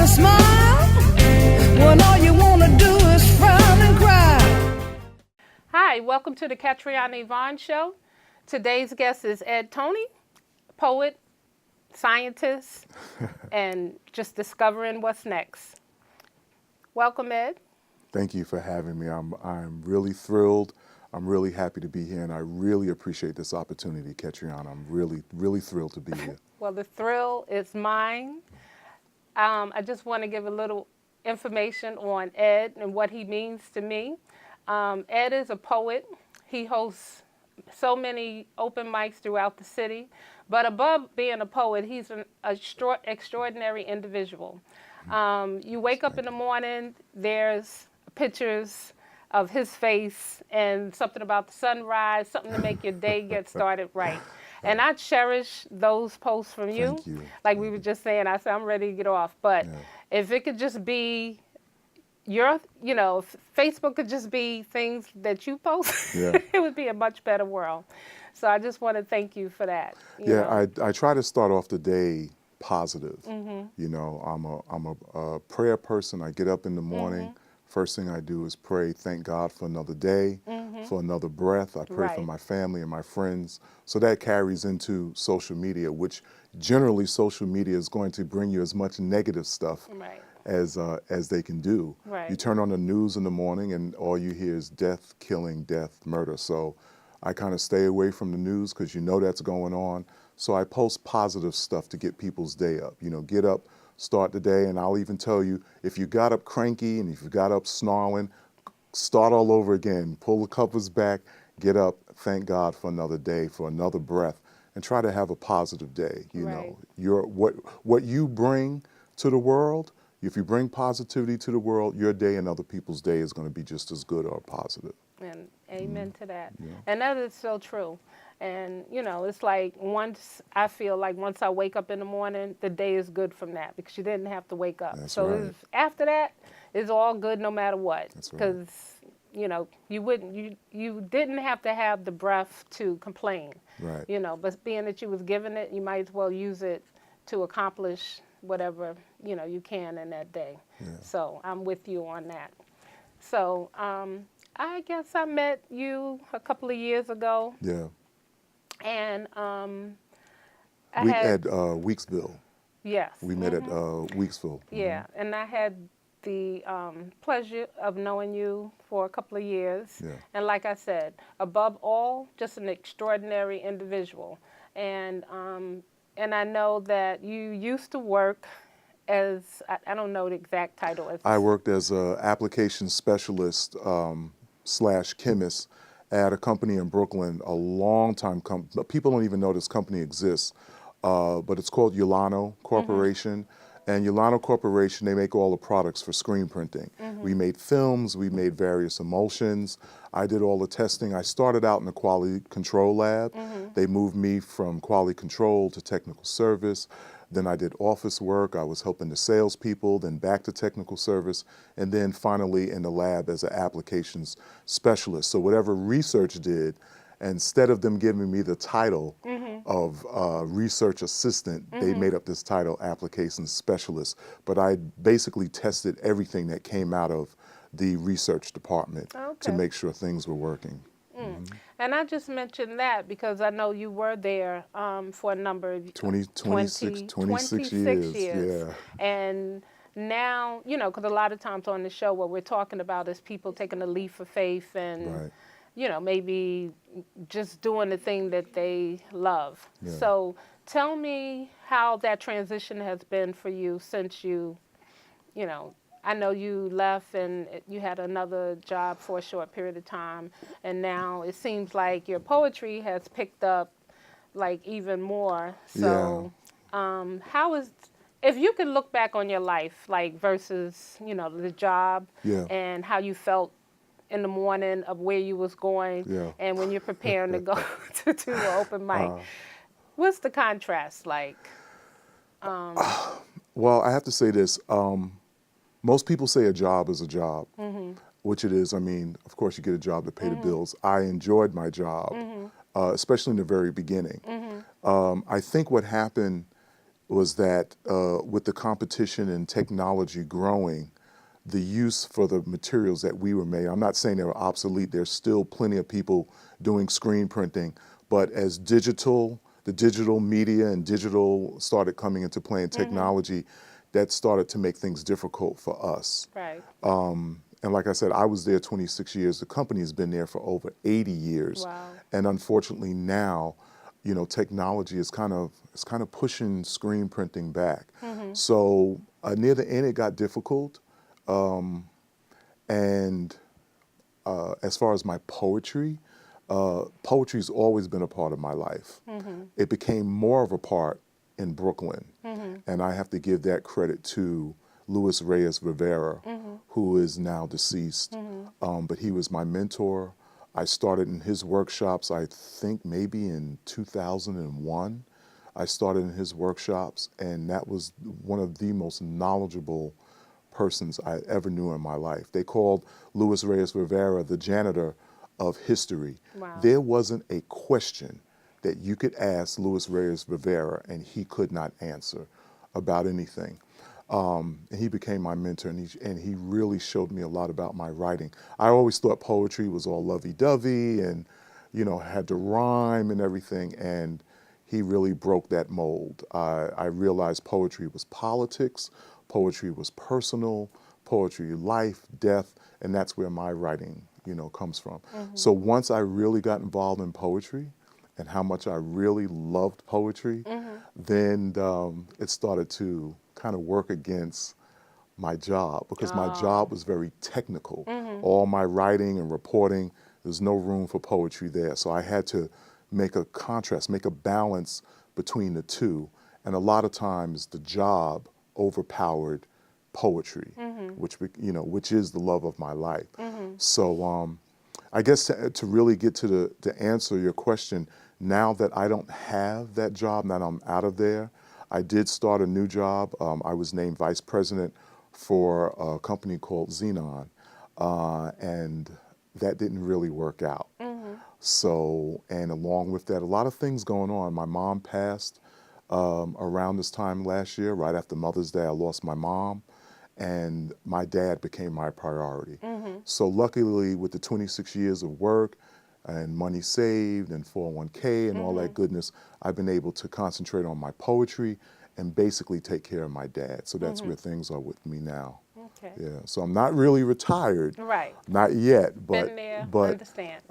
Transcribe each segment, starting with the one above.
to smile when all you want to do is frown and cry. Hi, welcome to the KetrianaYvonneShow. Today's guest is EdToney, poet, scientist, and just discovering what's next. Welcome, Ed. Thank you for having me. I'm really thrilled. I'm really happy to be here, and I really appreciate this opportunity, Ketriana. I'm really thrilled to be here. Well, the thrill is mine. I just want to give a little information on Ed and what he means to me. Ed is a poet. He hosts so many open mics throughout the city. But above being a poet, he's an extraordinary individual. You wake up in the morning, there's pictures of his face and something about the sunrise, something to make your day get started right. And I cherish those posts from you. Thank you. Like we were just saying, I said, I'm ready to get off. But if it could just be your, if Facebook could just be things that you post, it would be a much better world. So I just want to thank you for that. I try to start off the day positive. You know, I'm a prayer person. I get up in the morning. First thing I do is pray, thank God for another day, for another breath. I pray for my family and my friends. So that carries into social media, which generally social media is going to bring you as much negative stuff as they can do. You turn on the news in the morning and all you hear is death, killing, death, murder. So I kind of stay away from the news because you know that's going on. So I post positive stuff to get people's day up. You know, get up, start the day, and I'll even tell you, if you got up cranky and if you got up snarling, start all over again. Pull the covers back, get up, thank God for another day, for another breath, and try to have a positive day. You know, what you bring to the world, if you bring positivity to the world, your day and other people's day is going to be just as good or positive. And amen to that. And that is so true. And, you know, it's like I feel like once I wake up in the morning, the day is good from that because you didn't have to wake up. So after that, it's all good no matter what. Because, you know, you didn't have to have the breath to complain. You know, but being that you was given it, you might as well use it to accomplish whatever, you know, you can in that day. So I'm with you on that. So I guess I met you a couple of years ago. And we had Weeksville. Yes. We met at Weeksville. Yeah, and I had the pleasure of knowing you for a couple of years. And like I said, above all, just an extraordinary individual. And I know that you used to work as, I don't know the exact title. I worked as an application specialist / chemist at a company in Brooklyn, a long time company. People don't even know this company exists, but it's called Yolano Corporation. And Yolano Corporation, they make all the products for screen printing. We made films, we made various emulsions. I did all the testing. I started out in the quality control lab. They moved me from quality control to technical service. Then I did office work. I was helping the salespeople, then back to technical service, and then finally in the lab as an applications specialist. So whatever research did, instead of them giving me the title of research assistant, they made up this title, applications specialist. But I basically tested everything that came out of the research department to make sure things were working. And I just mentioned that because I know you were there for a number of 26 years. And now, you know, because a lot of times on the show what we're talking about is people taking a leap of faith and, you know, maybe just doing the thing that they love. So tell me how that transition has been for you since you know, I know you left and you had another job for a short period of time, and now it seems like your poetry has picked up like even more. So how is, if you could look back on your life, like versus, you know, the job and how you felt in the morning of where you was going and when you're preparing to go to do an open mic, what's the contrast like? Well, I have to say this. Most people say a job is a job, which it is. I mean, of course, you get a job to pay the bills. I enjoyed my job, especially in the very beginning. I think what happened was that with the competition and technology growing, the use for the materials that we were made, I'm not saying they were obsolete, there's still plenty of people doing screen printing, but as the digital media and digital started coming into play in technology, that started to make things difficult for us. Right. And like I said, I was there 26 years. The company's been there for over 80 years. Wow. And unfortunately now, you know, technology is kind of pushing screen printing back. So near the end, it got difficult. And as far as my poetry's always been a part of my life. It became more of a part in Brooklyn. And I have to give that credit to Luis Reyes Rivera, who is now deceased. But he was my mentor. I started in his workshops, I think maybe in 2001. I started in his workshops, and that was one of the most knowledgeable persons I ever knew in my life. They called Luis Reyes Rivera the janitor of history. Wow. There wasn't a question that you could ask Luis Reyes Rivera and he could not answer about anything. And he became my mentor, and he really showed me a lot about my writing. I always thought poetry was all lovey-dovey and, you know, had to rhyme and everything, and he really broke that mold. I realized poetry was politics, poetry was personal, poetry life, death, and that's where my writing, you know, comes from. So once I really got involved in poetry and how much I really loved poetry, then it started to kind of work against my job, because my job was very technical. All my writing and reporting, there's no room for poetry there. So I had to make a contrast, make a balance between the two. And a lot of times the job overpowered poetry, which is the love of my life. So I guess to really get to answer your question, now that I don't have that job, now that I'm out of there, I did start a new job. I was named vice president for a company called Xenon, and that didn't really work out. So, and along with that, a lot of things going on. My mom passed around this time last year, right after Mother's Day. I lost my mom, and my dad became my priority. So luckily, with the 26 years of work and money saved and 401k and all that goodness, I've been able to concentrate on my poetry and basically take care of my dad. So that's where things are with me now. Okay. Yeah. So I'm not really retired. Right. Not yet, but Been there, understand.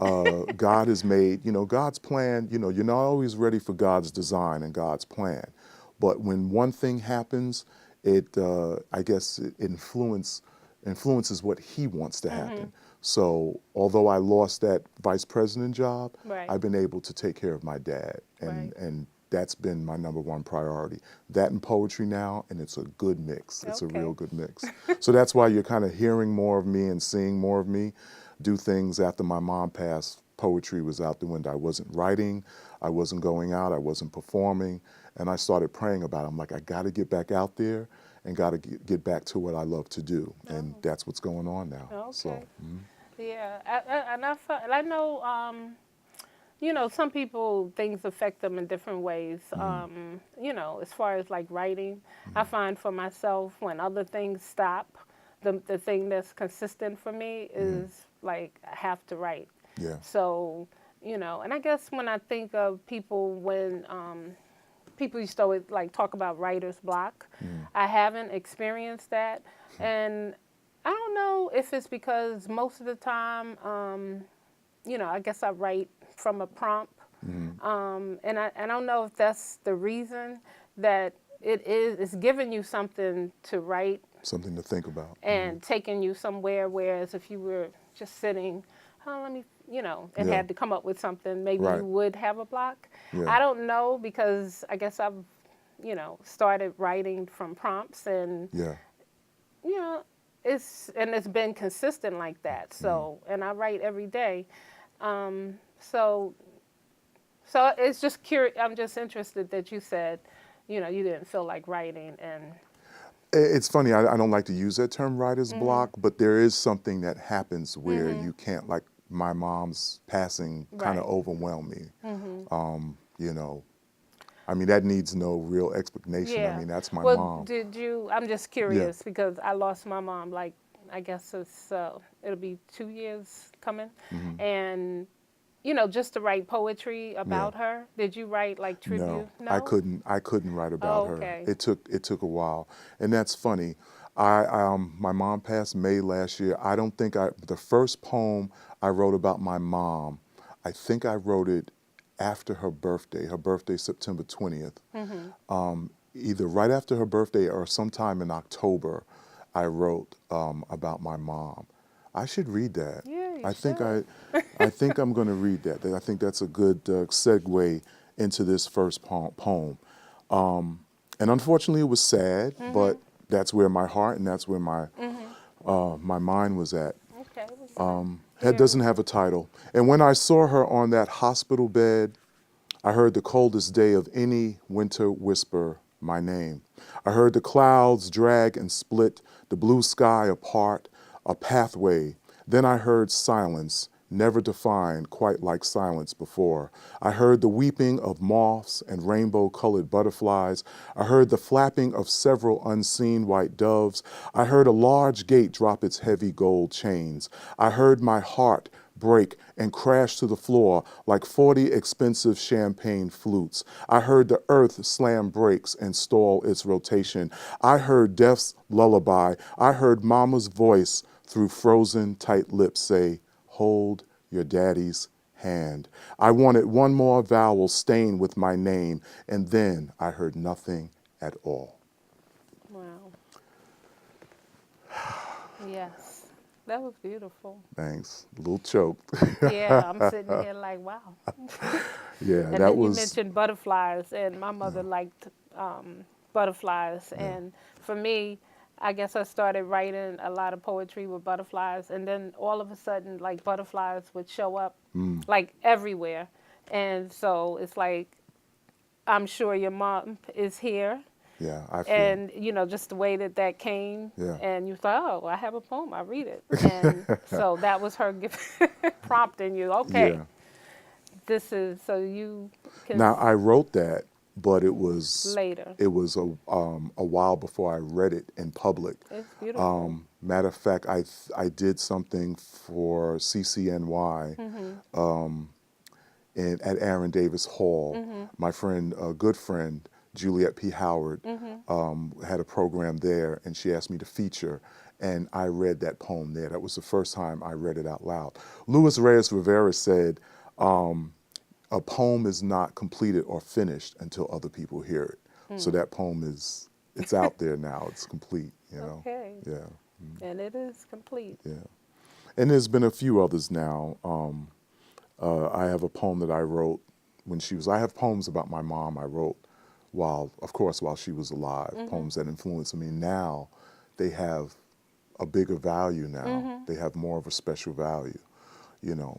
God has made, God's plan, you're not always ready for God's design and God's plan. But when one thing happens, I guess it influences what he wants to happen. So although I lost that vice president job, Right. I've been able to take care of my dad, and that's been my number one priority. That and poetry now, and it's a good mix. It's a real good mix. So that's why you're kind of hearing more of me and seeing more of me do things. After my mom passed, poetry was out the window. I wasn't writing, I wasn't going out, I wasn't performing, and I started praying about it. I'm like, I got to get back out there and got to get back to what I love to do, and that's what's going on now. Okay. So, Yeah, I know, some people, things affect them in different ways. As far as like writing, I find for myself when other things stop, the thing that's consistent for me is like I have to write. Yeah. So, and I guess when I think of people when people used to always like talk about writer's block, I haven't experienced that, and I don't know if it's because most of the time, I guess I write from a prompt, and I don't know if that's the reason that it's giving you something to write, something to think about, and taking you somewhere. Whereas if you were just sitting, and had to come up with something, maybe you would have a block. Yeah. I don't know, because I guess I've, started writing from prompts, and it's been consistent like that. So, and I write every day. So it's just curious. I'm just interested that you said, you didn't feel like writing. And it's funny. I don't like to use that term, writer's block, but there is something that happens where you can't, like my mom's passing kind of overwhelmed me. I mean, that needs no real explanation. I mean, that's my well, mom. did you? I'm just curious because I lost my mom. Like, I guess it'll be 2 years coming, and just to write poetry about her. Did you write like tribute? No, I couldn't write about her. Okay. It took a while, and that's funny. My mom passed May last year. I don't think the first poem I wrote about my mom, I think I wrote it after her birthday. Her birthday, September 20th. Either right after her birthday or sometime in October, I wrote about my mom. I should read that. Yeah, you I think should. I think I'm going to read that. I think that's a good segue into this first poem. And unfortunately, it was sad, but that's where my heart and that's where my mind was at. Okay. It doesn't have a title. And when I saw her on that hospital bed, I heard the coldest day of any winter whisper my name. I heard the clouds drag and split the blue sky apart, a pathway. Then I heard silence, never defined quite like silence before. I heard the weeping of moths and rainbow-colored butterflies. I heard the flapping of several unseen white doves. I heard a large gate drop its heavy gold chains. I heard my heart break and crash to the floor like 40 expensive champagne flutes. I heard the earth slam brakes and stall its rotation. I heard death's lullaby. I heard mama's voice through frozen tight lips say, "Hold your daddy's hand." I wanted one more vowel stained with my name, and then I heard nothing at all. Wow. Yes. That was beautiful. Thanks. A little choked. Yeah, I'm sitting here like, wow. Yeah, And that then was. you mentioned butterflies, and my mother liked butterflies. And for me, I guess I started writing a lot of poetry with butterflies, and then all of a sudden, like, butterflies would show up, like, everywhere. And so it's like, I'm sure your mom is here. Yeah, I feel. And, just the way that came. Yeah. And you thought, oh, I have a poem, I read it. And so that was her prompting you, okay, Yeah. this is, so you can. Now I wrote that, but it was Later. It was a while before I read it in public. It's beautiful. Matter of fact, I did something for CCNY at Aaron Davis Hall. My friend, a good friend, Juliet P. Howard, had a program there, and she asked me to feature, and I read that poem there. That was the first time I read it out loud. Luis Reyes Rivera said, a poem is not completed or finished until other people hear it. So that poem it's out there now. It's complete, Okay. Yeah. And it is complete. Yeah. And there's been a few others now. I have a poem that I wrote I have poems about my mom I wrote while she was alive, poems that influenced me. Now they have a bigger value now. They have more of a special value,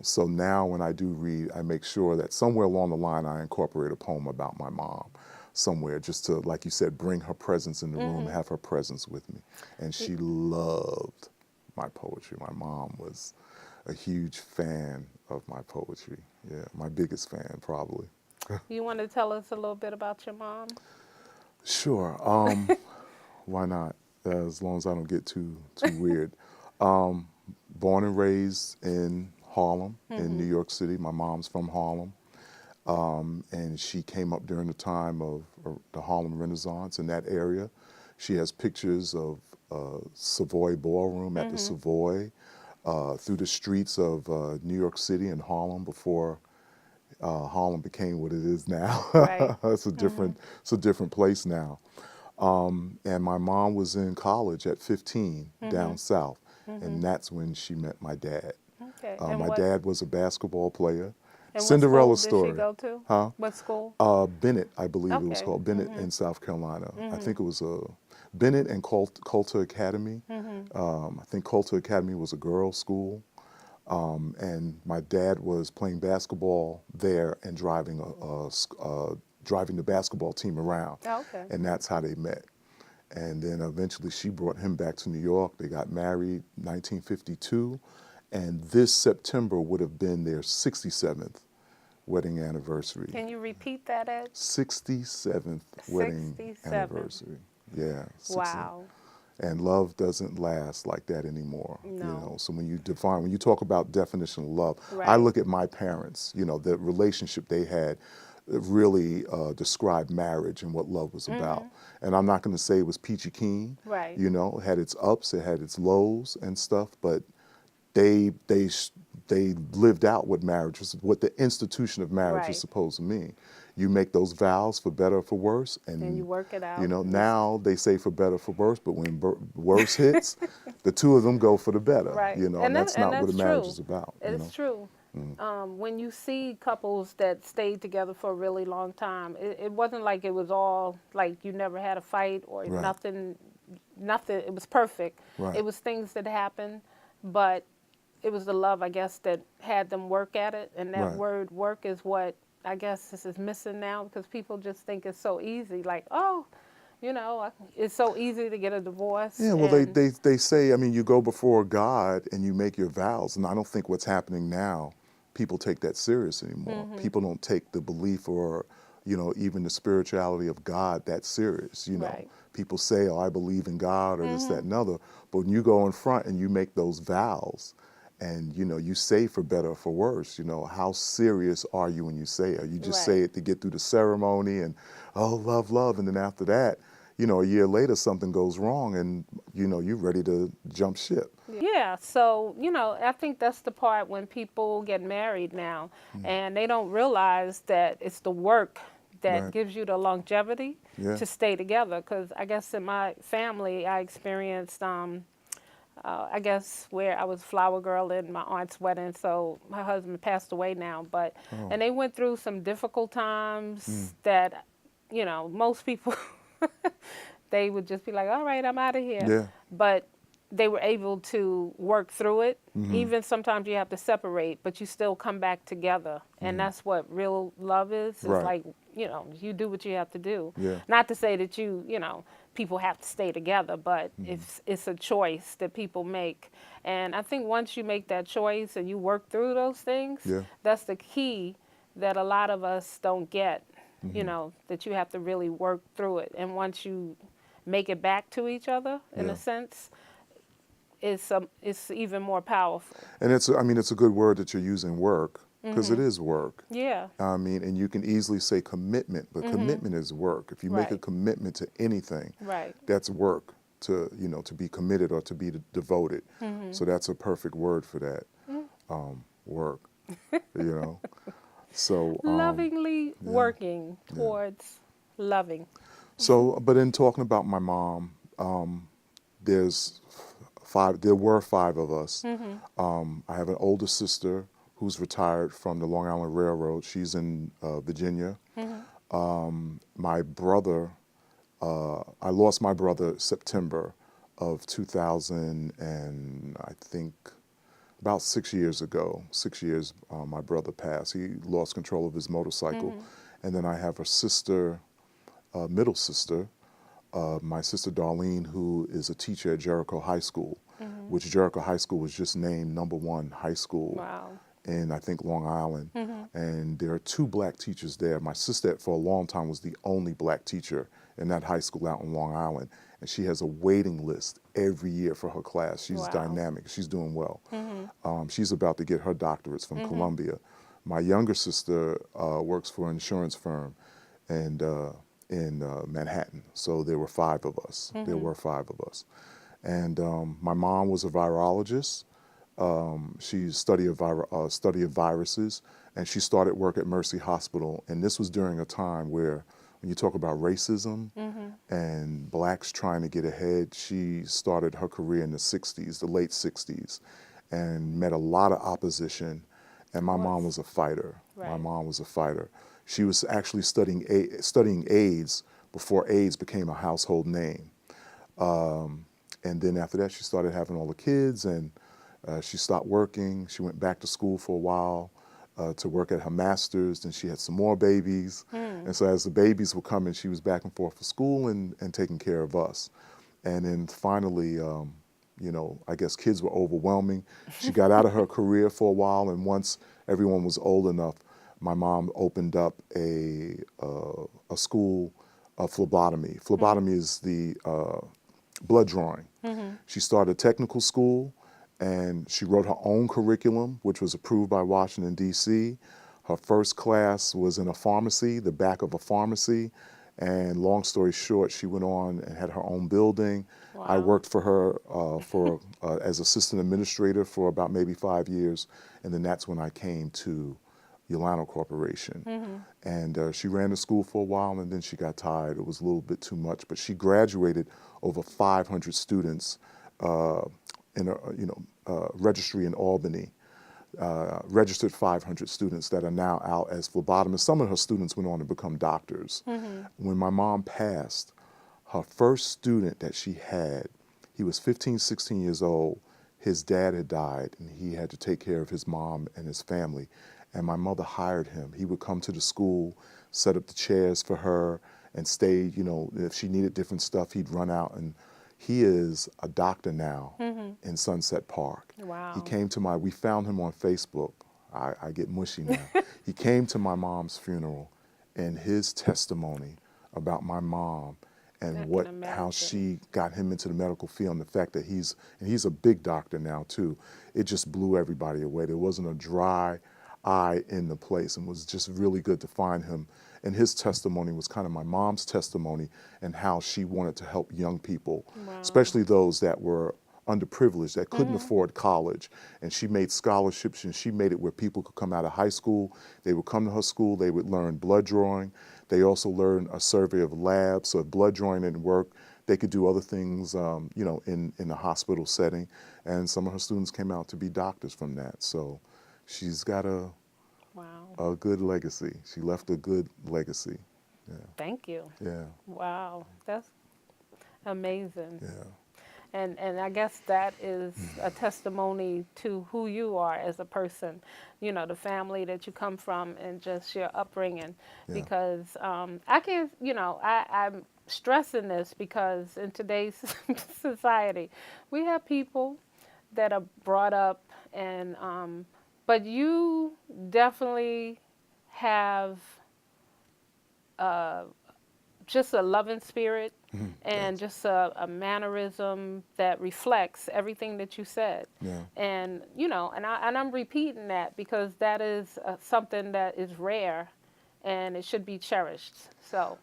So now when I do read, I make sure that somewhere along the line I incorporate a poem about my mom somewhere, just to, like you said, bring her presence in the room, have her presence with me. And she loved my poetry. My mom was a huge fan of my poetry. Yeah, my biggest fan probably. You want to tell us a little bit about your mom? Sure. Why not? As long as I don't get too weird. Born and raised in Harlem, in New York City. My mom's from Harlem. And she came up during the time of the Harlem Renaissance in that area. She has pictures of Savoy Ballroom at the Savoy, through the streets of New York City and Harlem before Harlem became what it is now. Right. It's a different place now. And my mom was in college at 15 down south, and that's when she met my dad. Okay. My dad was a basketball player. And Cinderella what school story. did she go to? Huh? What school? Bennett, I believe it was Okay. called. Bennett in South Carolina. I think it was Bennett and Coulter Academy. I think Coulter Academy was a girls' school. And my dad was playing basketball there and driving the basketball team around. Oh, okay. And that's how they met. And then eventually she brought him back to New York. They got married in 1952. And this September would have been their 67th wedding anniversary. Can you repeat that, Ed? 67th wedding 67. anniversary. Yeah. Wow. And love doesn't last like that anymore. No. You know, so when you talk about definition of love, I Right. look at my parents, you know, the relationship they had really described marriage and what love was about. And I'm not going to say it was peachy keen. Right. You know, it had its ups, it had its lows and stuff, but they lived out what marriage was, what the institution of marriage Right. is supposed to mean. You make those vows for better or for worse, And you work it out. you know, now they say for better or for worse, but when worse hits, the two of them go for the better. Right. You know, and that's not what a marriage is about. You know? It's true. When you see couples that stayed together for a really long time, it wasn't like it was all like you never had a fight or Right. nothing. It was perfect. Right. It was things that happened, but it was the love, I guess, that had them work at it. And that Right. word work is what I guess this is missing now, because people just think it's so easy. Like, oh, you know, it's so easy to get a divorce. Yeah, well, and they say, I mean, you go before God and you make your vows, and I don't think what's happening now, people take that serious anymore. People don't take the belief or, you know, even the spirituality of God that serious, you know. Right. People say, oh, I believe in God or this, that, and other, but when you go in front and you make those vows, and, you know, you say for better or for worse, you know, how serious are you when you say it? You just say Right. it to get through the ceremony and, oh, love, love, and then after that, you know, a year later something goes wrong and, you know, you're ready to jump ship. Yeah, so, you know, I think that's the part when people get married now and they don't realize that it's the work that Right. gives you the longevity Yeah. to stay together. Because I guess in my family, I experienced, I guess, where I was flower girl in my aunt's wedding. So my husband passed away now, but, and they went through some difficult times that, you know, most people, they would just be like, all right, I'm out of here. Yeah. But they were able to work through it. Even sometimes you have to separate, but you still come back together. And that's what real love is. It's Right. like, you know, you do what you have to do. Yeah. Not to say that you know, people have to stay together, but it's a choice that people make. And I think once you make that choice and you work through those things, Yeah. that's the key that a lot of us don't get, you know, that you have to really work through it. And once you make it back to each other, in Yeah. a sense, it's even more powerful. And it's a good word that you're using, work, because it is work. Yeah. I mean, and you can easily say commitment, but commitment is work. If you make a Right. commitment to anything, Right. that's work to, you know, to be committed or to be devoted. So that's a perfect word for that, work, you know. So, Lovingly working towards loving. so, but in talking about my mom, there were five of us. I have an older sister who's retired from the Long Island Railroad. She's in Virginia. My brother, I lost my brother September of 2000, and I think about 6 years ago. 6 years, my brother passed. He lost control of his motorcycle. And then I have a sister, middle sister, my sister Darlene, who is a teacher at Jericho High School, which Jericho High School was just named #1 high school Wow. in, I think, Long Island. And there are 2 black teachers there. My sister, for a long time, was the only black teacher in that high school out in Long Island. And she has a waiting list every year for her class. She's Wow. dynamic. She's doing well. She's about to get her doctorates from Columbia. My younger sister works for an insurance firm and in Manhattan. So there were 5 of us. There were 5 of us. And my mom was a virologist. She studied viruses, and she started work at Mercy Hospital. And this was during a time where, when you talk about racism and blacks trying to get ahead, she started her career in the 60s, the late 60s, and met a lot of opposition. And my mom was a fighter. My Right. mom was a fighter. She was actually studying AIDS before AIDS became a household name. And then after that, she started having all the kids, and she stopped working. She went back to school for a while to work at her master's. Then she had some more babies. And so as the babies were coming, she was back and forth for school and taking care of us. And then finally, you know, I guess kids were overwhelming. She got out of her career for a while, and once everyone was old enough, my mom opened up a school of phlebotomy. Phlebotomy is the blood drawing. She started a technical school, and she wrote her own curriculum, which was approved by Washington, D.C. Her first class was in a pharmacy, the back of a pharmacy. And long story short, she went on and had her own building. Wow. I worked for her as assistant administrator for about maybe 5 years. And then that's when I came to Yolano Corporation. And she ran the school for a while, and then she got tired. It was a little bit too much. But she graduated over 500 students in a registry in Albany. Registered 500 students that are now out as phlebotomists. Some of her students went on to become doctors. When my mom passed, her first student that she had, he was 15, 16 years old. His dad had died, and he had to take care of his mom and his family. And my mother hired him. He would come to the school, set up the chairs for her, and stay, if she needed different stuff, he'd run out. And he is a doctor now in Sunset Park. Wow. We found him on Facebook. I get mushy now. He came to my mom's funeral, and his testimony about my mom and how she got him into the medical field, and the fact that he's a big doctor now too, it just blew everybody away. There wasn't a dry eye in the place, and it was just really good to find him. And his testimony was kind of my mom's testimony, and how she wanted to help young people, especially those that were underprivileged, that couldn't afford college. And she made scholarships, and she made it where people could come out of high school. They would come to her school. They would learn blood drawing. They also learned a survey of labs. So if blood drawing didn't work, they could do other things, in the hospital setting. And some of her students came out to be doctors from that. So she's got a good legacy. She left a good legacy. Yeah. Thank you. Yeah. Wow, that's amazing. Yeah. And I guess that is a testimony to who you are as a person, the family that you come from and just your upbringing. Yeah. Because I'm stressing this because in today's society, we have people that are brought up and, but you definitely have just a loving spirit and just a mannerism that reflects everything that you said. Yeah. And, and I'm repeating that because that is something that is rare and it should be cherished. So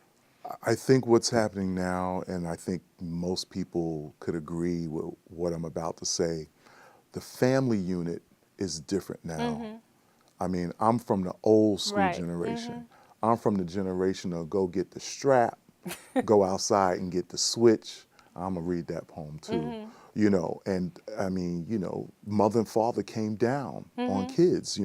I think what's happening now, and I think most people could agree with what I'm about to say, the family unit is different now. I mean, I'm from the old school generation. I'm from the generation of go get the strap, go outside and get the switch. I'm going to read that poem too. And I mean, mother and father came down on kids.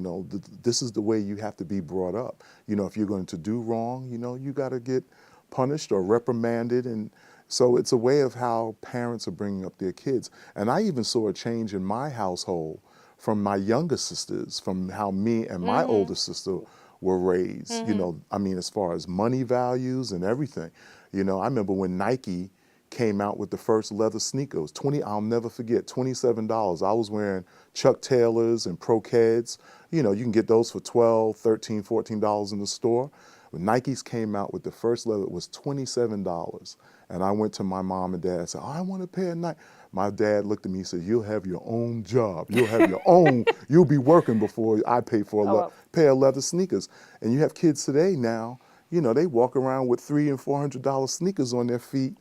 This is the way you have to be brought up. If you're going to do wrong, you got to get punished or reprimanded. And so it's a way of how parents are bringing up their kids. And I even saw a change in my household from my younger sisters, from how me and my older sister were raised, as far as money values and everything. I remember when Nike came out with the first leather sneakers, I'll never forget, $27. I was wearing Chuck Taylors and Pro-Keds. You can get those for $12, $13, $14 in the store. When Nikes came out with the first leather, it was $27. And I went to my mom and dad and said, I want a pair of Nike. My dad looked at me and said, you'll have your own job. You'll have your own, you'll be working before I pay for a pair of leather sneakers. And you have kids today now, they walk around with $300 and $400 sneakers on their feet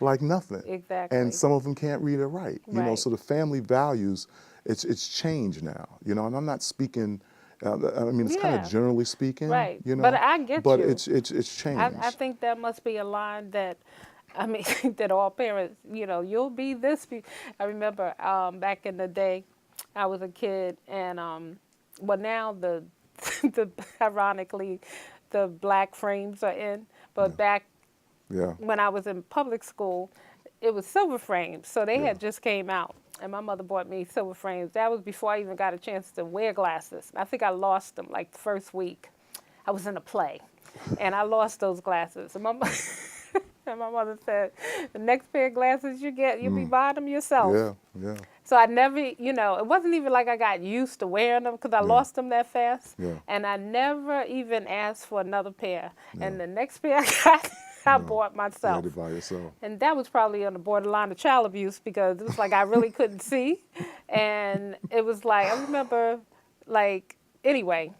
like nothing. Exactly. And some of them can't read or write. So the family values, it's changed now, and I'm not speaking, it's kind of generally speaking. Right. But I get but you. it's changed. I think that must be a line that, that all parents, you'll be this. I remember back in the day, I was a kid, and now the ironically, the black frames are in, but back when I was in public school, it was silver frames. So they had just came out, and my mother bought me silver frames. That was before I even got a chance to wear glasses. I think I lost them like the first week. I was in a play, and I lost those glasses. And And my mother said, the next pair of glasses you get, you'll be buying them yourself. Yeah, yeah, So I never, it wasn't even like I got used to wearing them because I lost them that fast. yeah. And I never even asked for another pair. Yeah. And the next pair I got, I bought You myself. had to buy yourself. And that was probably on the borderline of child abuse because it was like I really couldn't see. And it was like, I remember, like, anyway,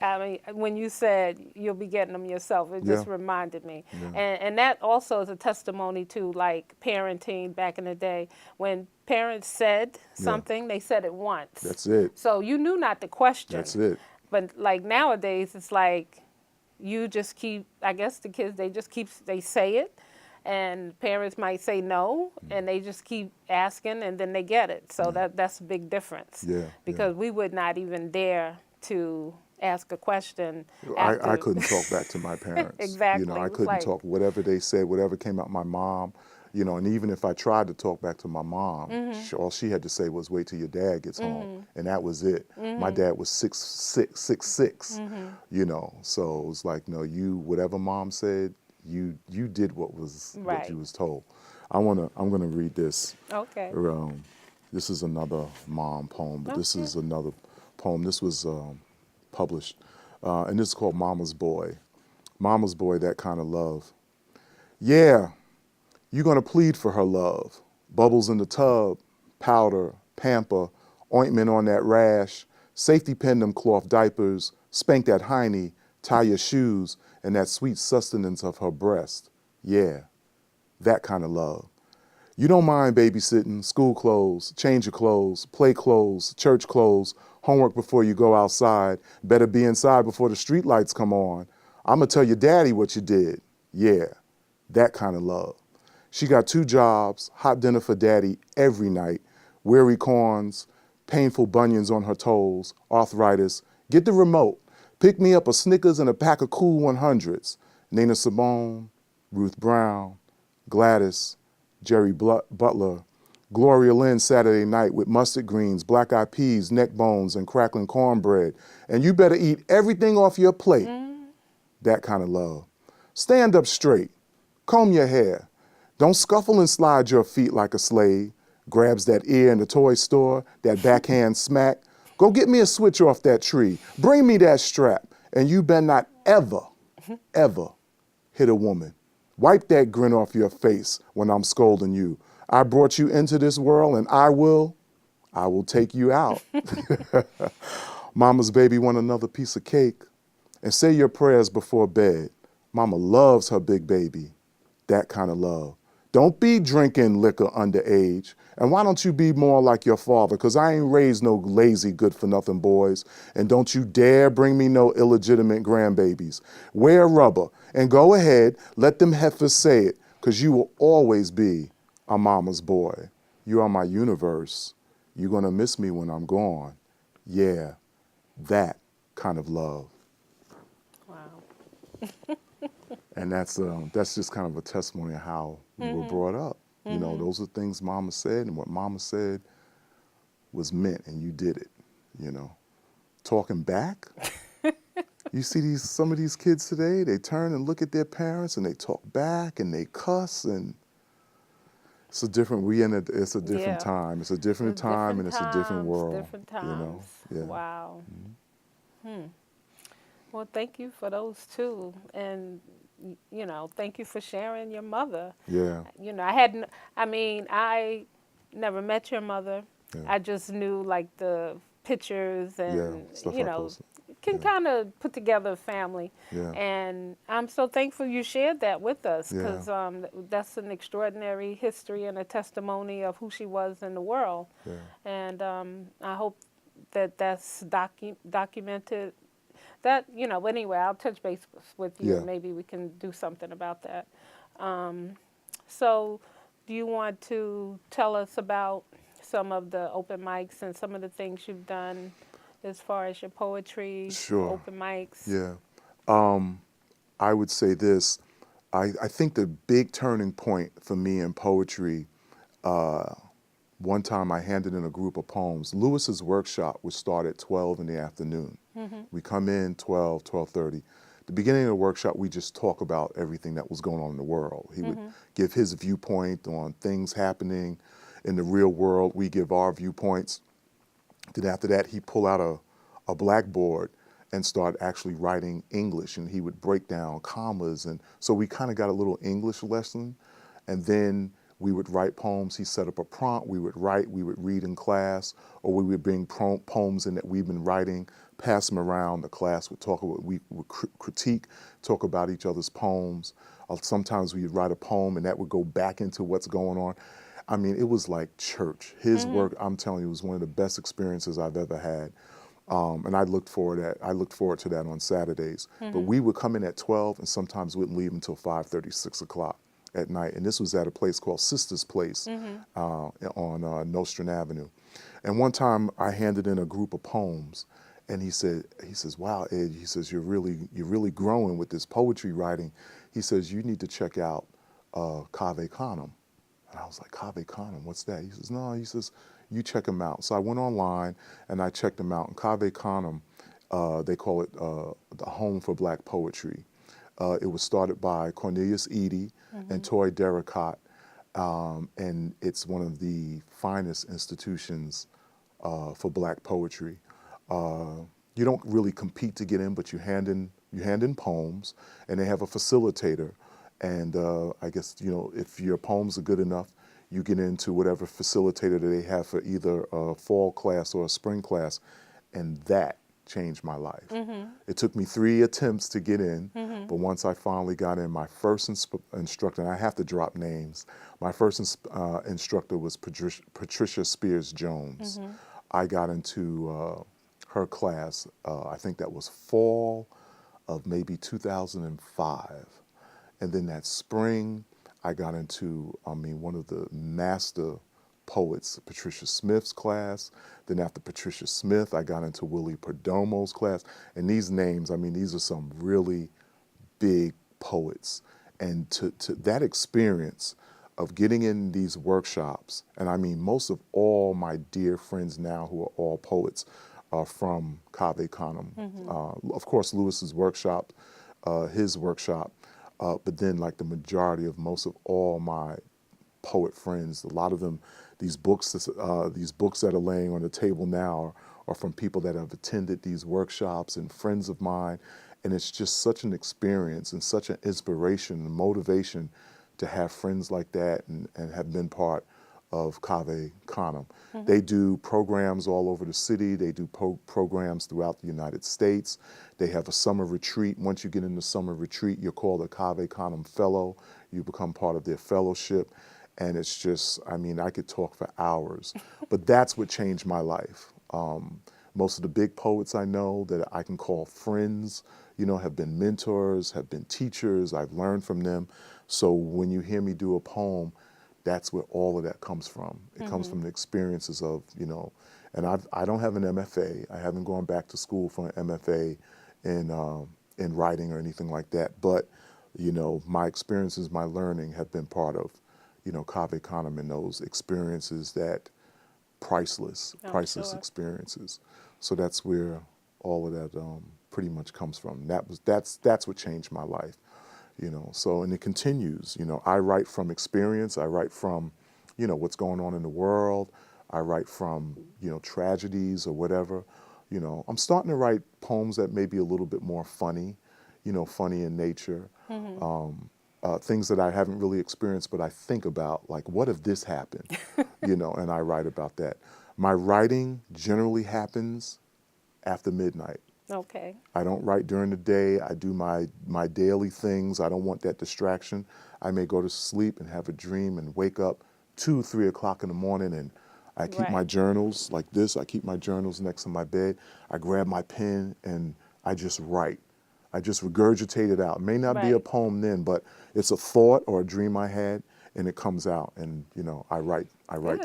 I mean, when you said you'll be getting them yourself, it just reminded me. Yeah. And that also is a testimony to, like, parenting back in the day. When parents said something, they said it once. That's it. So you knew not to question. That's it. But, like, nowadays, it's like you just keep, I guess the kids, they say it. And parents might say no, and they just keep asking, and then they get it. So that's a big difference. Yeah. Because we would not even dare to ask a question. I couldn't talk back to my parents. Exactly. I couldn't talk. Whatever they said, whatever came out my mom, and even if I tried to talk back to my mom, all she had to say was, wait till your dad gets home. And that was it. My dad was 6'6", so it was like, no, whatever mom said, you did what you was told. I'm gonna read this. Okay. This is another mom poem, but this is another poem. This was published, and this is called Mama's Boy. Mama's Boy, that kind of love. Yeah, you're gonna plead for her love. Bubbles in the tub, powder, pamper, ointment on that rash, safety pin them cloth diapers, spank that hiney, tie your shoes, and that sweet sustenance of her breast. Yeah, that kind of love. You don't mind babysitting, school clothes, change your clothes, play clothes, church clothes, homework before you go outside. Better be inside before the street lights come on. I'ma tell your daddy what you did. Yeah, that kind of love. She got 2 jobs, hot dinner for daddy every night, weary corns, painful bunions on her toes, arthritis. Get the remote. Pick me up a Snickers and a pack of Cool 100s. Nina Simone, Ruth Brown, Gladys, Jerry Butler, Gloria Lynn Saturday night with mustard greens, black-eyed peas, neck bones, and crackling cornbread. And you better eat everything off your plate. That kind of love. Stand up straight. Comb your hair. Don't scuffle and slide your feet like a slave. Grabs that ear in the toy store, that backhand smack. Go get me a switch off that tree. Bring me that strap. And you better not ever, ever hit a woman. Wipe that grin off your face when I'm scolding you. I brought you into this world and I will take you out. Mama's baby want another piece of cake. And say your prayers before bed. Mama loves her big baby. That kind of love. Don't be drinking liquor underage. And why don't you be more like your father? Because I ain't raised no lazy good-for-nothing boys. And don't you dare bring me no illegitimate grandbabies. Wear rubber. And go ahead, let them heifers say it. Because you will always be a mama's boy. You are my universe. You're going to miss me when I'm gone. Yeah, that kind of love. Wow. And that's just kind of a testimony of how we were brought up. Those are things Mama said, and what Mama said was meant, and you did it. Talking back. You see some of these kids today. They turn and look at their parents, and they talk back, and they cuss, and it's a different. It's a different time. It's a different time, and it's a different world. Different times. Yeah. Wow. Well, thank you for those two, and thank you for sharing your mother. Yeah. I never met your mother. Yeah. I just knew like the pictures and stuff can kind of put together a family. Yeah. And I'm so thankful you shared that with us Yeah. because that's an extraordinary history and a testimony of who she was in the world. Yeah. And I hope that that's documented. That, anyway, I'll touch base with you. Yeah. Maybe we can do something about that. So do you want to tell us about some of the open mics and some of the things you've done as far as your poetry, Sure. open mics? Yeah. I would say this. I think the big turning point for me in poetry, one time I handed in a group of poems. Lewis's workshop would start at 12 in the afternoon. We come in 12:30. the beginning of the workshop, we just talk about everything that was going on in the world. He would give his viewpoint on things happening in the real world. We give our viewpoints. Then after that, he'd pull out a blackboard and start actually writing English, and he would break down commas. And so we kind of got a little English lesson. And then we would write poems. He set up a prompt. We would write, we would read in class, or we would bring poems in that we've been writing, pass them around. The class would talk about, we would critique, talk about each other's poems. Sometimes we would write a poem and that would go back into what's going on. I mean, it was like church. His work, I'm telling you, was one of the best experiences I've ever had. And I looked forward to that on Saturdays. But we would come in at 12 and sometimes wouldn't leave until 5:30, 6 o'clock at night. And this was at a place called Sister's Place on Nostrand Avenue. And one time I handed in a group of poems, and he says, "Wow, Ed," he says, you're really growing with this poetry writing. He says, "You need to check out Cave Canem." And I was like, "Cave Canem, what's that?" He says, "No," he says, "you check them out." So I went online and I checked them out. And Cave Canem, they call it the home for black poetry. It was started by Cornelius Eady and Toy Derricott, and it's one of the finest institutions for black poetry. You don't really compete to get in, but you hand in poems, and they have a facilitator. And I guess, if your poems are good enough, you get into whatever facilitator that they have for either a fall class or a spring class. And that changed my life. It took me 3 attempts to get in, but once I finally got in, my first instructor, and I have to drop names, my first instructor was Patricia Spears Jones. I got into her class, I think that was fall of maybe 2005. And then that spring, I got into, one of the master poets, Patricia Smith's class. Then after Patricia Smith, I got into Willie Perdomo's class. And these names, these are some really big poets. And to that experience of getting in these workshops, and most of all my dear friends now who are all poets are from Cave Canem. Of course, Lewis's workshop, his workshop, but then like the majority of most of all my poet friends, a lot of them, these books that are laying on the table now are from people that have attended these workshops and friends of mine. And it's just such an experience and such an inspiration and motivation to have friends like that and have been part of Cave Canem. They do programs all over the city. They do programs throughout the United States. They have a summer retreat. Once you get in the summer retreat, you're called a Cave Canem Fellow. You become part of their fellowship. And it's just, I could talk for hours. But that's what changed my life. Most of the big poets I know that I can call friends, have been mentors, have been teachers. I've learned from them. So when you hear me do a poem, that's where all of that comes from. It comes from the experiences of, and I don't have an MFA. I haven't gone back to school for an MFA in writing or anything like that. But, my experiences, my learning have been part of, Cave Canem and those experiences that priceless experiences. So that's where all of that pretty much comes from. That's what changed my life. So, and it continues, I write from experience. I write from, what's going on in the world. I write from, tragedies or whatever. I'm starting to write poems that may be a little bit more funny, funny in nature. Things that I haven't really experienced, but I think about, like, what if this happened, and I write about that. My writing generally happens after midnight. Okay. I don't write during the day. I do my daily things. I don't want that distraction. I may go to sleep and have a dream and wake up 2, 3 o'clock in the morning, and I keep my journals like this. I keep my journals next to my bed. I grab my pen and I just write. I just regurgitate it out. It may not be a poem then, but it's a thought or a dream I had, and it comes out, and I write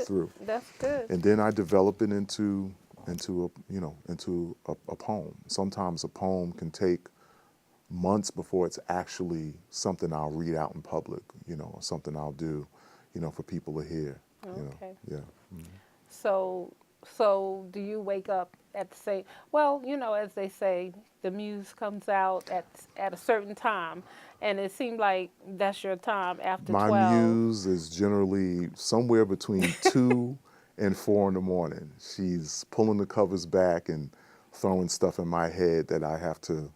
through. That's good. And then I develop it into a poem. Sometimes a poem can take months before it's actually something I'll read out in public, or something I'll do, for people to hear. Okay. Yeah. So do you wake up at the same, as they say, the muse comes out at a certain time, and it seemed like that's your time after My 12. muse is generally somewhere between 2 and 4 in the morning. She's pulling the covers back and throwing stuff in my head that I have to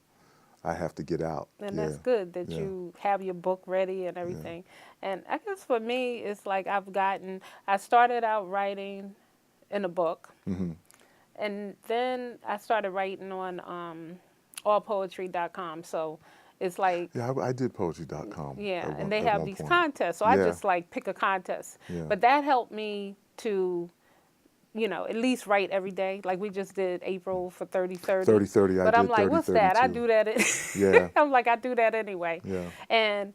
get out. And that's good that you have your book ready and everything. And I guess for me, it's like I started out writing in a book. And then I started writing on allpoetry.com. So it's like, Yeah, I did poetry.com. yeah, and they have these point. contests. So I just like pick a contest. Yeah. But that helped me to, at least write every day. Like we just did April for 30-30. 30-30, But I I'm did like, 30, what's that? I 32. do that. Yeah. I'm like, I do that anyway. Yeah. And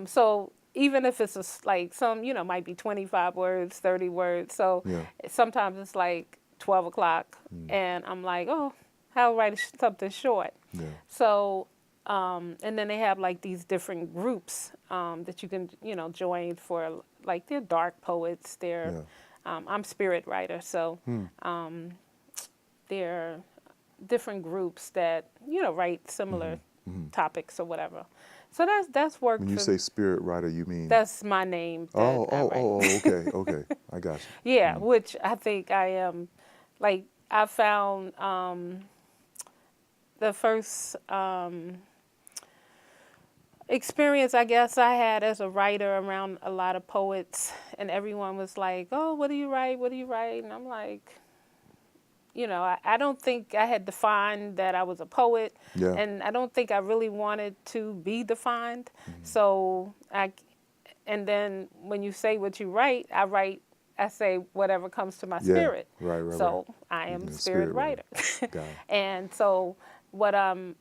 so even if it's like some, might be 25 words, 30 words. So sometimes it's like 12 o'clock. And I'm like, oh, I'll write something short. Yeah. So, and then they have like these different groups that you can, join for, like they're dark poets. They're, I'm spirit writer. So they're different groups that, write similar topics or whatever. So that's worked. When you say spirit writer, you mean? That's my name. Okay. I got you. Yeah, which I think I am. Like I found the first experience I guess I had as a writer around a lot of poets, and everyone was like, "Oh, what do you write? What do you write?" And I'm like, I don't think I had defined that I was a poet, and I don't think I really wanted to be defined. So and then when you say what you write, I say whatever comes to my spirit. Right. So I am a spirit writer. Got it. And so what I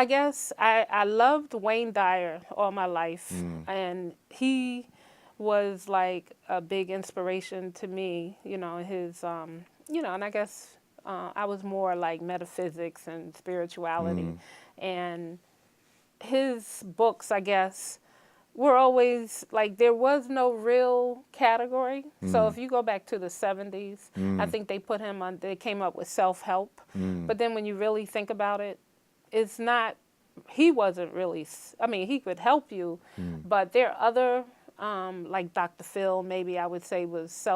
guess I loved Wayne Dyer all my life, and he was like a big inspiration to me, his, and I guess I was more like metaphysics and spirituality, and his books, I guess, were always like there was no real category. So if you go back to the 70s, I think they came up with self-help. But then when you really think about it, it's not, he wasn't really, he could help you, but there are other, like Dr. Phil, maybe I would say was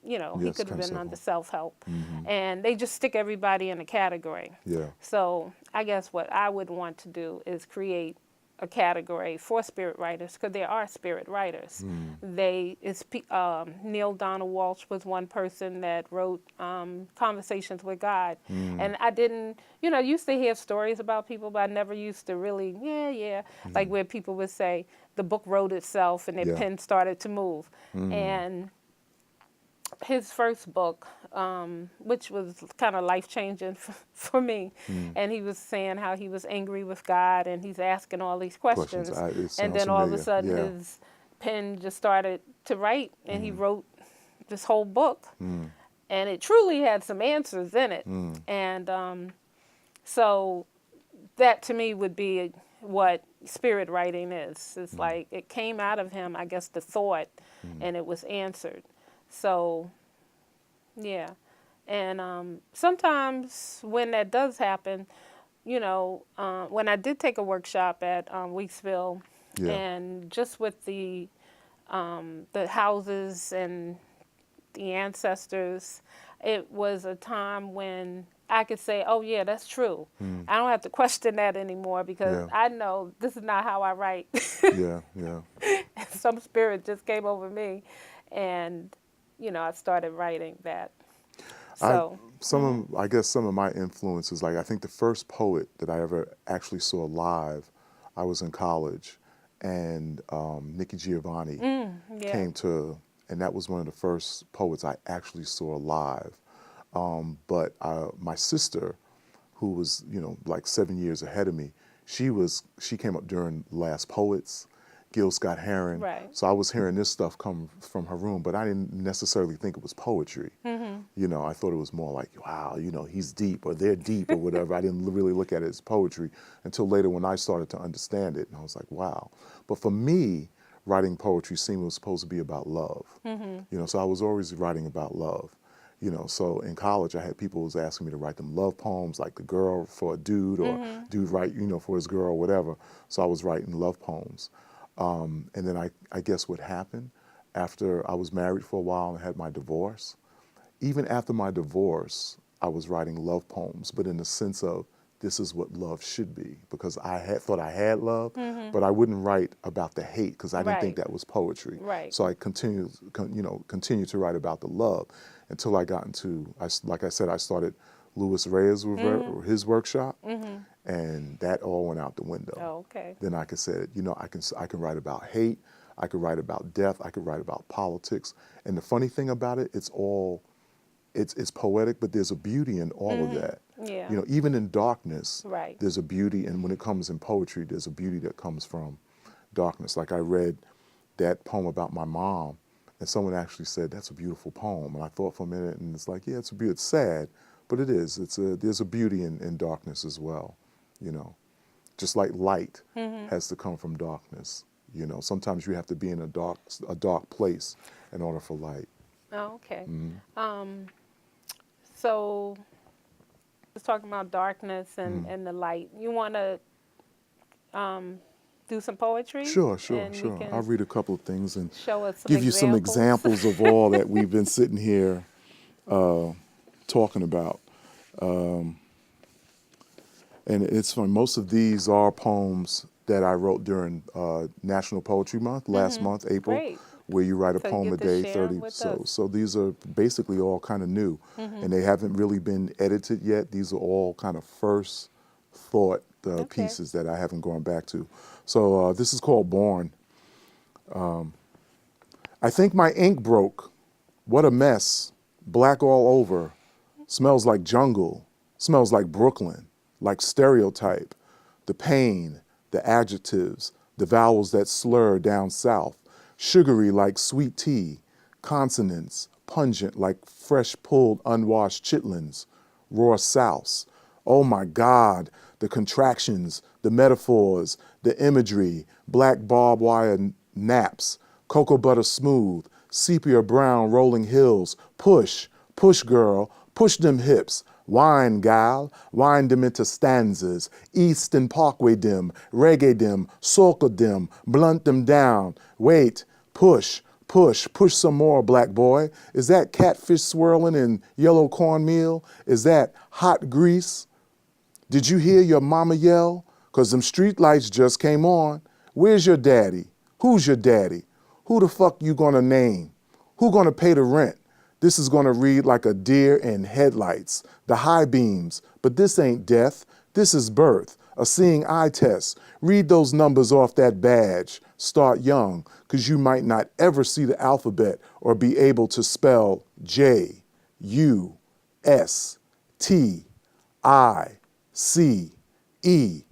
he could have been under self-help. And they just stick everybody in a category. Yeah. So I guess what I would want to do is create a category for spirit writers, because there are spirit writers. Neil Donald Walsh was one person that wrote Conversations with God. And I didn't, used to hear stories about people, but I never used to really, like where people would say the book wrote itself and their pen started to move. And his first book, which was kind of life-changing for me, and he was saying how he was angry with God, and he's asking all these questions. And then all of a sudden his pen just started to write, and he wrote this whole book. And it truly had some answers in it. And so that to me would be what spirit writing is. It's like it came out of him, I guess, the thought, and it was answered. So, yeah. And sometimes when that does happen, when I did take a workshop at Weeksville, and just with the houses and the ancestors, it was a time when I could say, oh, yeah, that's true. I don't have to question that anymore, because I know this is not how I write. Some spirit just came over me, and I started writing that. So I guess some of my influences, like I think the first poet that I ever actually saw live, I was in college, and Nikki Giovanni came to, and that was one of the first poets I actually saw live. But my sister, who was like 7 years ahead of me, she came up during Last Poets, Gil Scott Heron. Right. So I was hearing this stuff come from her room, but I didn't necessarily think it was poetry. I thought it was more like, wow, he's deep, or they're deep, or whatever. I didn't really look at it as poetry until later when I started to understand it, and I was like, wow. But for me, writing poetry seemed it was supposed to be about love. So I was always writing about love. You know, so in college, I had people who was asking me to write them love poems, like the girl for a dude, or dude write, you know, for his girl, or whatever. So I was writing love poems. And then I guess what happened after I was married for a while and had my divorce, even after my divorce, I was writing love poems, but in the sense of this is what love should be, because I thought I had love, but I wouldn't write about the hate because I didn't think that was poetry. Right. So I continued to write about the love until I got into, like I said, I started Louis Reyes' his workshop, and that all went out the window. Oh, okay. Then I could say, you know, I can write about hate, I could write about death, I could write about politics, and the funny thing about it, it's poetic, but there's a beauty in all of that. Yeah. You know, even in darkness, Right. there's a beauty, and when it comes in poetry, there's a beauty that comes from darkness. Like I read that poem about my mom, and someone actually said, that's a beautiful poem. And I thought for a minute, and it's like, yeah, it's sad, but it is. There's a beauty in darkness as well, you know. Just like light has to come from darkness, you know. Sometimes you have to be in a dark place in order for light. Oh, okay. So, just talking about darkness and the light. You want to do some poetry? Sure. And we can I'll read a couple of things and show us some give you some examples of all that we've been sitting here talking about. And it's fun. Most of these are poems that I wrote during National Poetry Month, last month, April. Great. Where you write a So you poem a get to day, share 'em 30. with So us. these are basically all kind of new, and they haven't really been edited yet. These are all kind of first thought pieces that I haven't gone back to. So this is called Born. I think my ink broke. What a mess. Black all over. Smells like jungle. Smells like Brooklyn. Like stereotype. The pain, the adjectives, the vowels that slur down south. Sugary like sweet tea, consonants, pungent like fresh pulled unwashed chitlins, raw souse. Oh my God, the contractions, the metaphors, the imagery, black barbed wire naps, cocoa butter smooth, sepia brown rolling hills. Push, push girl, push them hips. Wine, gal, wind them into stanzas. Eastern Parkway them, reggae them, soca them, blunt them down. Wait, push, push, push some more, black boy. Is that catfish swirling in yellow cornmeal? Is that hot grease? Did you hear your mama yell? 'Cause them street lights just came on. Where's your daddy? Who's your daddy? Who the fuck you gonna name? Who gonna pay the rent? This is gonna read like a deer in headlights, the high beams, but this ain't death, this is birth, a seeing eye test. Read those numbers off that badge, start young, 'cause you might not ever see the alphabet or be able to spell J, U, S, T, I, C, E.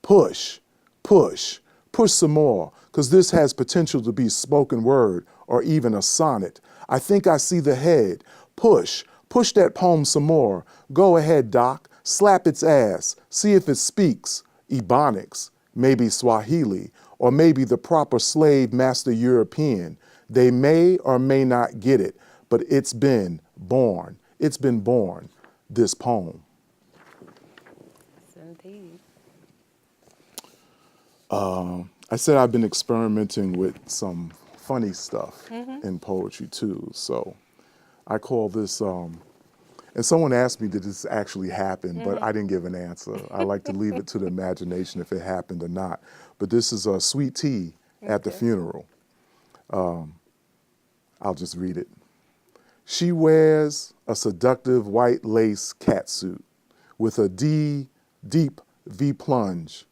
Push, push, push some more, 'cause this has potential to be spoken word or even a sonnet. I think I see the head. Push, push that poem some more. Go ahead, Doc. Slap its ass. See if it speaks. Ebonics, maybe Swahili, or maybe the proper slave master European. They may or may not get it, but it's been born. It's been born, this poem. Yes, indeed. I said I've been experimenting with some funny stuff in poetry too. So I call this, and someone asked me, did this actually happen? But I didn't give an answer. I like to leave it to the imagination if it happened or not. But this is a sweet tea at the funeral. I'll just read it. She wears a seductive white lace catsuit with a deep V plunge.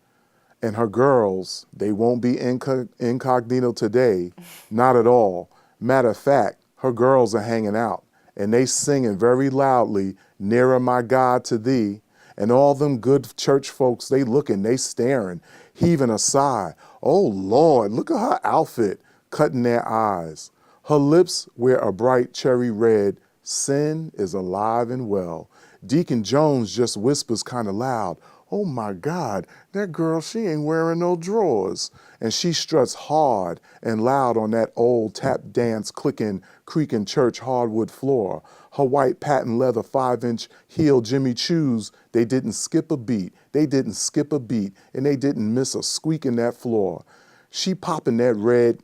And her girls, they won't be incognito today, not at all. Matter of fact, her girls are hanging out, and they singing very loudly, nearer my God to thee. And all them good church folks, they looking, they staring, heaving a sigh. Oh Lord, look at her outfit, cutting their eyes. Her lips wear a bright cherry red. Sin is alive and well. Deacon Jones just whispers kind of loud, oh my God, that girl, she ain't wearing no drawers. And she struts hard and loud on that old tap dance clicking, creaking church hardwood floor. Her white patent leather 5-inch heel Jimmy Choos, they didn't skip a beat. They didn't skip a beat, and they didn't miss a squeak in that floor. She popping that red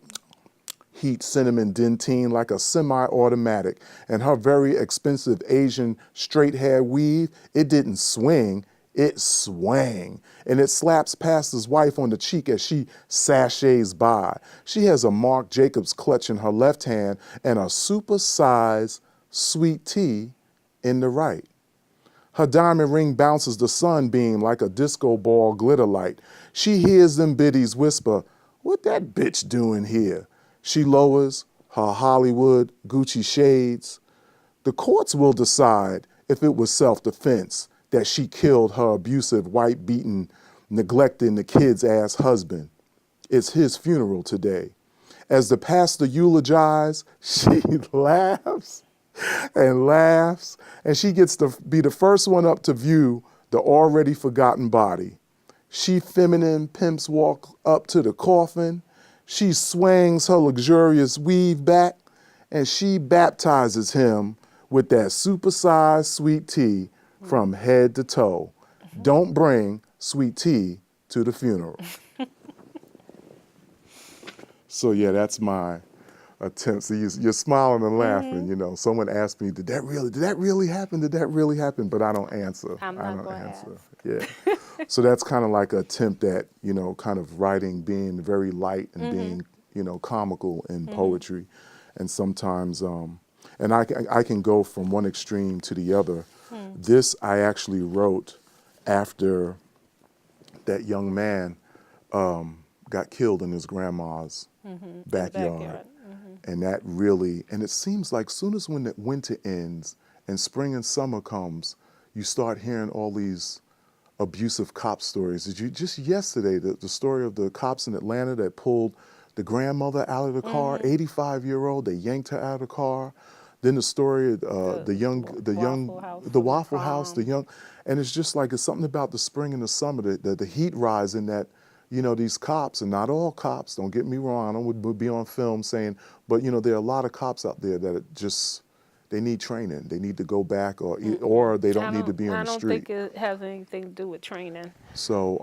heat cinnamon dentine like a semi-automatic, and her very expensive Asian straight hair weave, it didn't swing, it swang, and it slaps past his wife on the cheek as she sashays by. She has a Marc Jacobs clutch in her left hand and a super-sized sweet tea in the right. Her diamond ring bounces the sunbeam like a disco ball glitter light. She hears them biddies whisper, "What that bitch doing here?" She lowers her Hollywood Gucci shades. The courts will decide if it was self-defense that she killed her abusive, white-beaten, neglecting the kid's ass husband. It's his funeral today. As the pastor eulogizes, she laughs and laughs, and she gets to be the first one up to view the already forgotten body. She feminine pimps walk up to the coffin. She swings her luxurious weave back, and she baptizes him with that supersized sweet tea from head to toe. Don't bring sweet tea to the funeral. So yeah, that's my attempt. So you're smiling and laughing, you know. Someone asked me, did that really happen? Did that really happen? But I don't answer. I'm not going to ask. Yeah. So that's kind of like an attempt at, you know, kind of writing, being very light and being, you know, comical in poetry. And sometimes, and I can go from one extreme to the other. This I actually wrote after that young man got killed in his grandma's backyard. And that really, and it seems like soon as when the winter ends and spring and summer comes, you start hearing all these abusive cop stories. Did you just yesterday, the story of the cops in Atlanta that pulled the grandmother out of the car, 85-year-old, they yanked her out of the car. Then the story of the Waffle House, the young, and it's just like, it's something about the spring and the summer, the heat rise in that, you know, these cops, and not all cops, don't get me wrong, I would be on film saying, but you know, there are a lot of cops out there that just, they need training. They need to go back, or they don't need to be on the street. I don't think it has anything to do with training. So,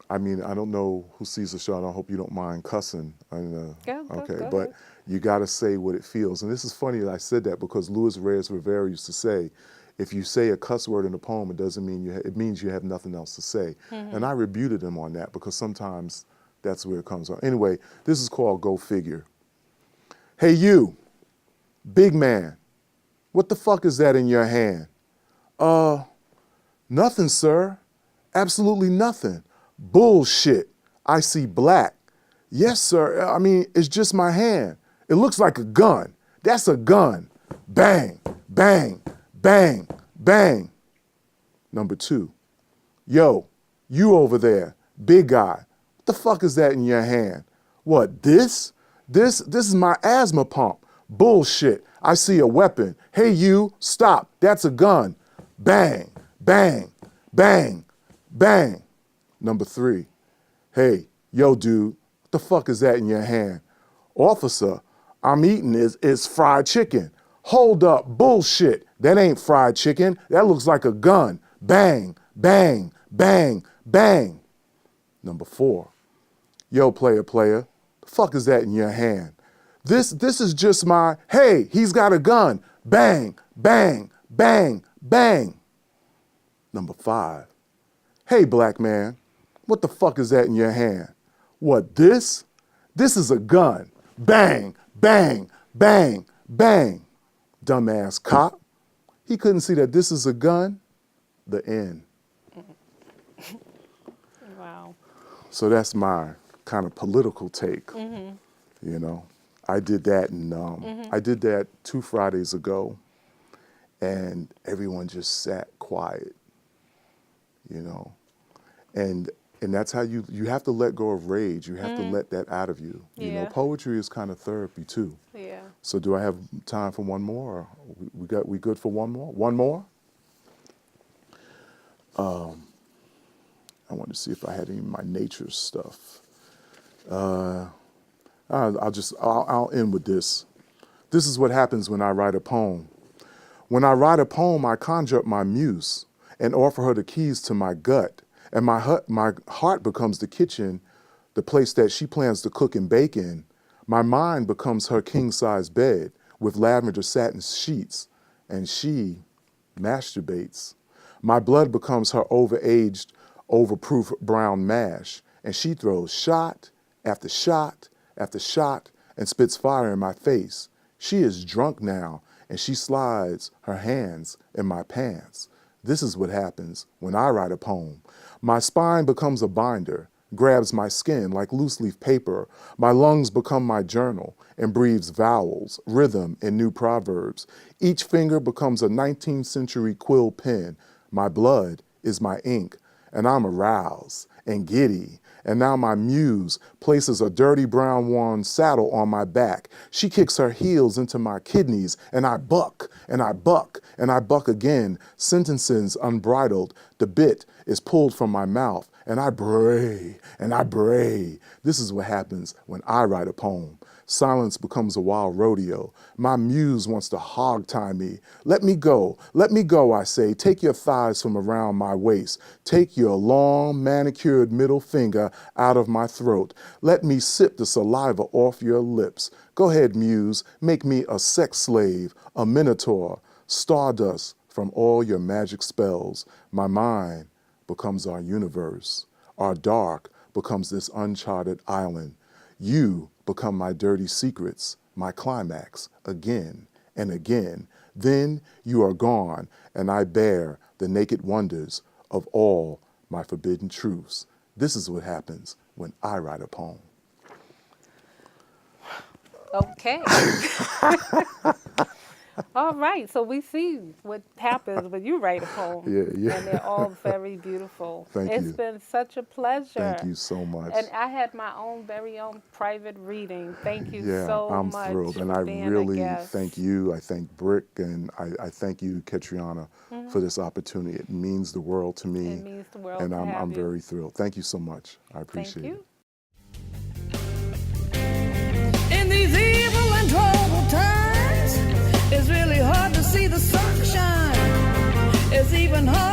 I mean, I don't know who sees the show, and I hope you don't mind cussing. Go but ahead. you got to say what it feels. And this is funny that I said that, because Luis Reyes Rivera used to say, if you say a cuss word in a poem, it doesn't mean it means you have nothing else to say. And I rebuted him on that, because sometimes that's where it comes from. Anyway, this is called Go Figure. Hey you, big man, what the fuck is that in your hand? Nothing, sir. Absolutely nothing. Bullshit. I see black. Yes, sir. I mean, it's just my hand. It looks like a gun. That's a gun. Bang, bang, bang, bang. Number 2. Yo, you over there, big guy. What the fuck is that in your hand? What, this? This is my asthma pump. Bullshit. I see a weapon. Hey, you, stop. That's a gun. Bang, bang, bang, bang. Number 3. Hey, yo, dude, what the fuck is that in your hand? Officer, I'm eating is fried chicken. Hold up, bullshit. That ain't fried chicken. That looks like a gun. Bang, bang, bang, bang. Number 4. Yo, player, the fuck is that in your hand? This is just my, hey, he's got a gun. Bang, bang, bang, bang. Number 5. Hey, black man, what the fuck is that in your hand? What, this? This is a gun. Bang, bang, bang, bang. Dumbass cop. He couldn't see that this is a gun. The end. Wow. So that's my kind of political take, you know. I did that, and I did that 2 Fridays ago, and everyone just sat quiet, you know. And that's how you have to let go of rage. You have to let that out of you. You know, poetry is kind of therapy too. Yeah. So do I have time for one more? Or we good for one more? One more? I wanted to see if I had any of my nature stuff. I'll end with this. This is what happens when I write a poem. When I write a poem, I conjure up my muse and offer her the keys to my gut. And my heart becomes the kitchen, the place that she plans to cook and bake in. My mind becomes her king-size bed with lavender satin sheets, and she masturbates. My blood becomes her overaged, overproof brown mash, and she throws shot after shot after shot and spits fire in my face. She is drunk now, and she slides her hands in my pants. This is what happens when I write a poem. My spine becomes a binder, grabs my skin like loose leaf paper. My lungs become my journal and breathes vowels, rhythm, and new proverbs. Each finger becomes a 19th century quill pen. My blood is my ink, and I'm aroused and giddy. And now my muse places a dirty brown worn saddle on my back. She kicks her heels into my kidneys, and I buck, and I buck, and I buck again. Sentences unbridled. The bit is pulled from my mouth, and I bray, and I bray. This is what happens when I write a poem. Silence becomes a wild rodeo. My muse wants to hog-tie me. Let me go, I say. Take your thighs from around my waist. Take your long, manicured middle finger out of my throat. Let me sip the saliva off your lips. Go ahead, muse, make me a sex slave, a minotaur, stardust from all your magic spells. My mind becomes our universe. Our dark becomes this uncharted island. You become my dirty secrets, my climax, again and again. Then you are gone, and I bear the naked wonders of all my forbidden truths. This is what happens when I write a poem. Okay. All right, so we see what happens when you write a poem. Yeah. And they're all very beautiful. Thank you. It's been such a pleasure. Thank you so much. And I had my very own private reading. Thank you so I'm much. thrilled, and for I being a really guest. thank you. I thank Brick, and I thank you, Ketriana, for this opportunity. It means the world to me. It means the world and to have I'm you. very thrilled. Thank you so much. I appreciate Thank you. it. In these evil and troubled times, it's really hard to see the sunshine. It's even hard